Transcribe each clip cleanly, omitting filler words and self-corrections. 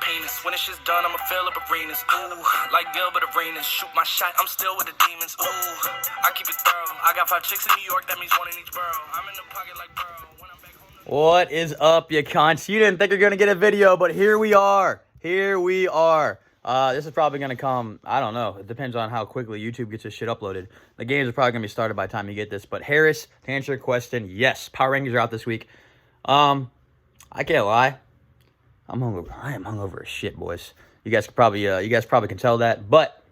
penis. When this shit's done, I'ma fill up arenas. Ooh, like Gilbert Arenas. Shoot my shot, I'm still with the demons. Ooh, I keep it thorough. I got 5 chicks in New York, that means 1 in each borough. I'm in the pocket like Burrow. When I'm back home. What is up, you cunts? You didn't think you're going to get a video, but here we are. Here we are. This is probably going to come, I don't know. It depends on how quickly YouTube gets this shit uploaded. The games are probably going to be started by the time you get this. But Harris, to answer your question, yes, Power Rankings are out this week. I can't lie. I'm hungover. I am hungover as shit, boys. You guys probably can tell that. But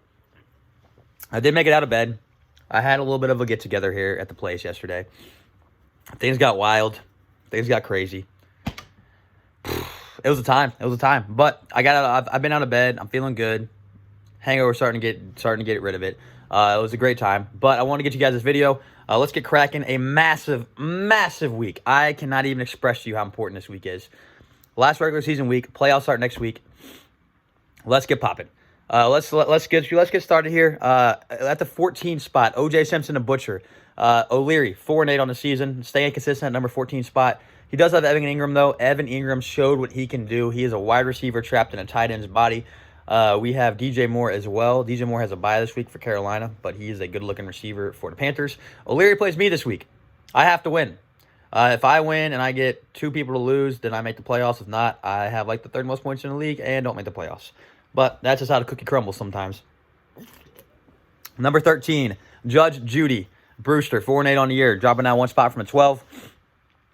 I did make it out of bed. I had a little bit of a get-together here at the place yesterday. Things got wild. Things got crazy. It was a time. It was a time. But I've been out of bed. I'm feeling good. Hangover starting to get rid of it. It was a great time. But I want to get you guys this video. Let's get cracking. A massive, massive week. I cannot even express to you how important this week is. Last regular season week. Playoffs start next week. Let's get popping. Let's get started here. At the 14 spot, OJ Simpson and Butcher. O'Leary, 4-8 on the season, staying consistent at number 14 spot. He does have Evan Ingram, though. Evan Ingram showed what he can do. He is a wide receiver trapped in a tight end's body. We have DJ Moore as well. DJ Moore has a bye this week for Carolina, but he is a good-looking receiver for the Panthers. O'Leary plays me this week. I have to win. If I win and I get 2 people to lose, then I make the playoffs. If not, I have like the 3rd most points in the league and don't make the playoffs. But that's just how the cookie crumbles sometimes. Number 13, Judge Judy Brewster, 4-8 on the year, dropping down 1 spot from a 12.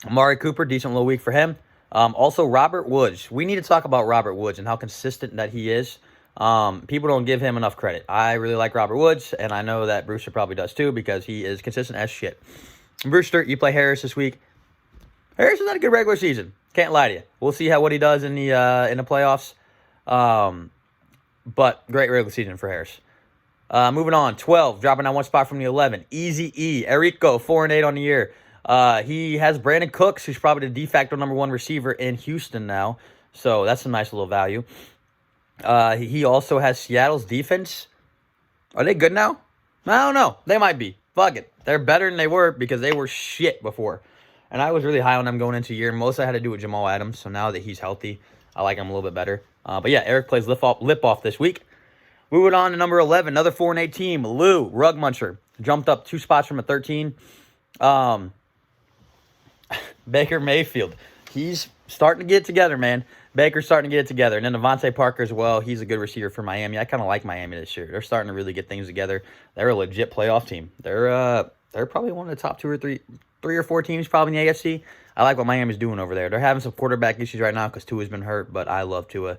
Amari Cooper, decent little week for him. Also, Robert Woods. We need to talk about Robert Woods and how consistent that he is. People don't give him enough credit. I really like Robert Woods, and I know that Brewster probably does too because he is consistent as shit. Brewster, you play Harris this week. Harris has had a good regular season. Can't lie to you. We'll see what he does in the playoffs. But great regular season for Harris. Moving on, 12, dropping down 1 spot from the 11. Easy E, Erico, 4-8 on the year. He has Brandon Cooks, who's probably the de facto number 1 receiver in Houston now. So that's a nice little value. He also has Seattle's defense. Are they good now? I don't know. They might be. Fuck it. They're better than they were because they were shit before. And I was really high on them going into the year. Most of it had to do with Jamal Adams. So now that he's healthy, I like him a little bit better. But yeah, Eric plays lip off this week. Moving on to number 11, another 4-8 team. Lou, Rug Muncher, jumped up 2 spots from a 13. Baker Mayfield, he's starting to get it together, man. Baker's starting to get it together. And then Devontae Parker as well. He's a good receiver for Miami. I kind of like Miami this year. They're starting to really get things together. They're a legit playoff team. They're probably one of the top 2 or 3 or 4 teams probably in the AFC. I like what Miami's doing over there. They're having some quarterback issues right now because Tua's been hurt, but I love Tua.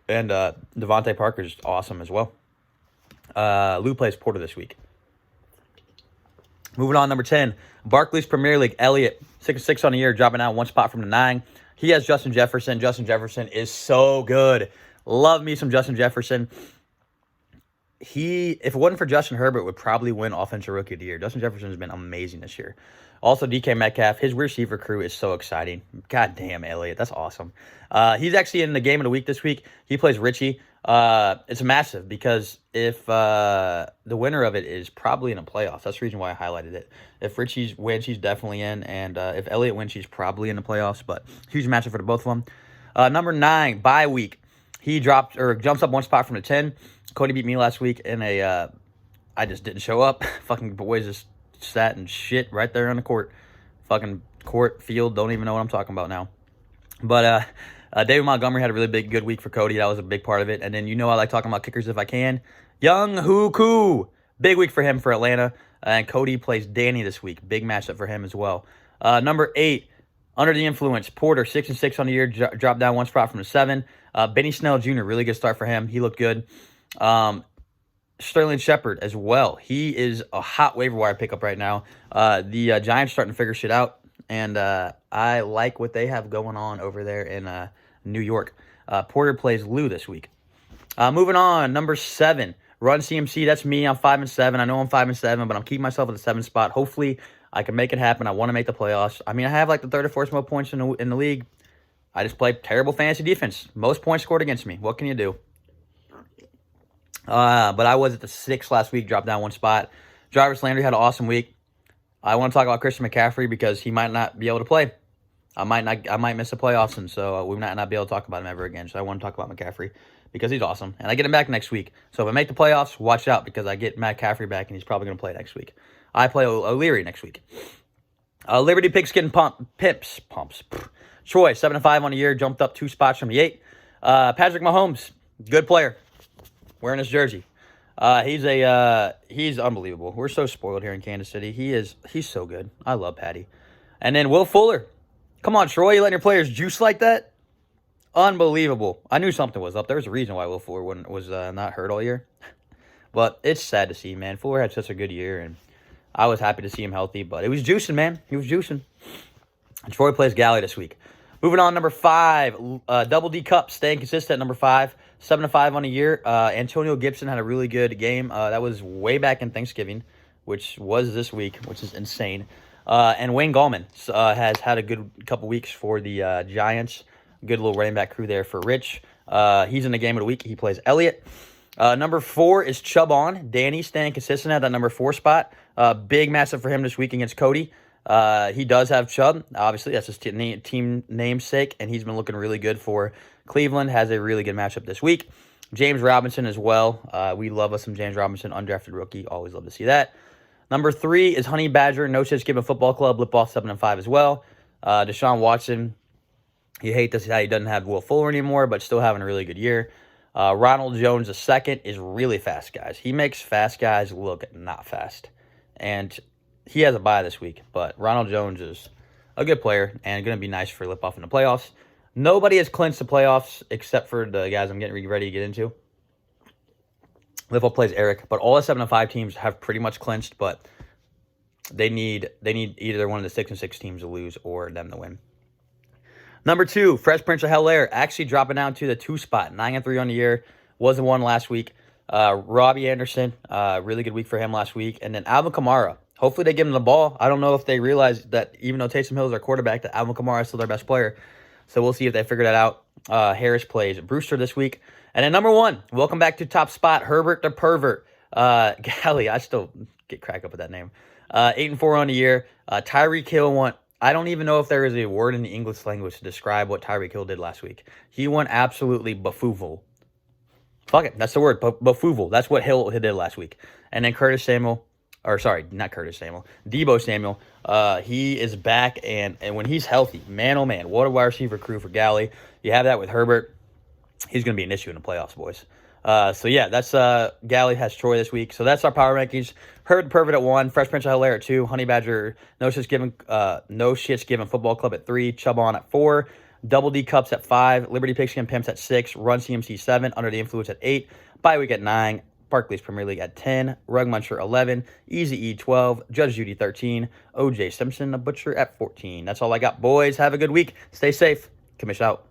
And Devontae Parker's awesome as well. Lou plays Porter this week. Moving on, number 10, Barclays Premier League. Elliott, 6-6 on the year, dropping out 1 spot from the 9. He has Justin Jefferson. Justin Jefferson is so good. Love me some Justin Jefferson. If it wasn't for Justin Herbert, would probably win Offensive Rookie of the Year. Justin Jefferson has been amazing this year. Also, DK Metcalf, his receiver crew is so exciting. God damn, Elliott, that's awesome. He's actually in the game of the week this week. He plays Richie. It's massive because if the winner of it is probably in a playoff. That's the reason why I highlighted it. If Richie wins, he's definitely in. And if Elliott wins, he's probably in the playoffs. But huge matchup for the both of them. Number 9, bye week. He jumps up 1 spot from the 10. Cody beat me last week in a I just didn't show up. Fucking boys just sat and shit right there on the court. Fucking court, field, don't even know what I'm talking about now. But David Montgomery had a really good week for Cody. That was a big part of it. And then I like talking about kickers if I can. Young Hoo-Koo. Big week for him for Atlanta. And Cody plays Danny this week. Big matchup for him as well. Number 8, under the influence. Porter, 6-6 on the year. Dropped down 1 spot from the 7. Benny Snell Jr., really good start for him. He looked good. Sterling Shepard as well. He is a hot waiver wire pickup right now. The Giants starting to figure shit out. And I like what they have going on over there in New York. Porter plays Lou this week. Moving on, number 7, Run CMC. That's me. I'm 5-7. I know I'm 5-7, but I'm keeping myself at the 7th spot. Hopefully, I can make it happen. I want to make the playoffs. I mean, I have like the 3rd or 4th most points in the league. I just play terrible fantasy defense. Most points scored against me. What can you do? But I was at the 6th last week, dropped down 1 spot. Jarvis Landry had an awesome week. I want to talk about Christian McCaffrey because he might not be able to play. I might miss the playoffs, and so we might not be able to talk about him ever again. So I want to talk about McCaffrey because he's awesome, and I get him back next week. So if I make the playoffs, watch out because I get Matt Caffrey back, and he's probably going to play next week. I play O'Leary next week. Liberty Pigskin Pimps. Troy, 7-5 on the year, jumped up 2 spots from the 8. Patrick Mahomes, good player, wearing his jersey. He's unbelievable. We're so spoiled here in Kansas City. He's so good. I love Patty. And then Will Fuller. Come on, Troy, you letting your players juice like that? Unbelievable. I knew something was up. There was a reason why Will Fuller was not hurt all year. But it's sad to see, man. Fuller had such a good year, and I was happy to see him healthy. But it was juicing, man. He was juicing. And Troy plays Galley this week. Moving on, number 5, Double D Cup, staying consistent at number 5, 7-5 on the year. Antonio Gibson had a really good game. That was way back in Thanksgiving, which was this week, which is insane. And Wayne Gallman has had a good couple weeks for the Giants. Good little running back crew there for Rich. He's in the game of the week. He plays Elliott. Number 4 is Chubb on. Danny staying consistent at that number 4 spot. Big matchup for him this week against Cody. He does have Chubb. Obviously, that's his team namesake, and he's been looking really good for Cleveland. Has a really good matchup this week. James Robinson as well. We love us some James Robinson, undrafted rookie. Always love to see that. Number 3 is Honey Badger, No Shit's Given Football Club, lip off 7-5 as well. Deshaun Watson, you hate to see how he doesn't have Will Fuller anymore, but still having a really good year. Ronald Jones II is really fast, guys. He makes fast guys look not fast. And he has a bye this week, but Ronald Jones is a good player and going to be nice for lip off in the playoffs. Nobody has clinched the playoffs except for the guys I'm getting ready to get into. Liverpool plays Eric, but all the 7-5 teams have pretty much clinched, but they need either one of the 6-6 teams to lose or them to win. Number 2, Fresh Prince of Bel-Air, actually dropping down to the 2 spot, 9-3 on the year. Wasn't one last week. Robbie Anderson, really good week for him last week. And then Alvin Kamara. Hopefully they give him the ball. I don't know if they realize that even though Taysom Hill is their quarterback, that Alvin Kamara is still their best player. So we'll see if they figure that out. Harris plays Brewster this week. And then number 1, welcome back to top spot, Herbert the Pervert. Galley, I still get cracked up with that name. 8-4 on the year. Tyreek Hill won. I don't even know if there is a word in the English language to describe what Tyreek Hill did last week. He went absolutely bafoovel. Fuck it, that's the word, bafoovel. That's what Hill did last week. And then Debo Samuel. He is back, and when he's healthy, man, oh man, what a wide receiver crew for Galley. You have that with Herbert. He's going to be an issue in the playoffs, boys. So yeah, that's Galley has Troy this week. So that's our power rankings. Herbert the Pervert at 1, Fresh Prince of Bel-Air at 2, Honey Badger, No Shit's Given Football Club at 3, Chubb on at 4, Double D Cups at 5, Liberty Pigskin Pimps at 6, Run CMC 7, Under the Influence at 8, Bye Week at 9, Barclays Premier League at 10, Rug Muncher 11, Easy E 12, Judge Judy 13, OJ Simpson the Butcher at 14. That's all I got, boys. Have a good week. Stay safe. Commish out.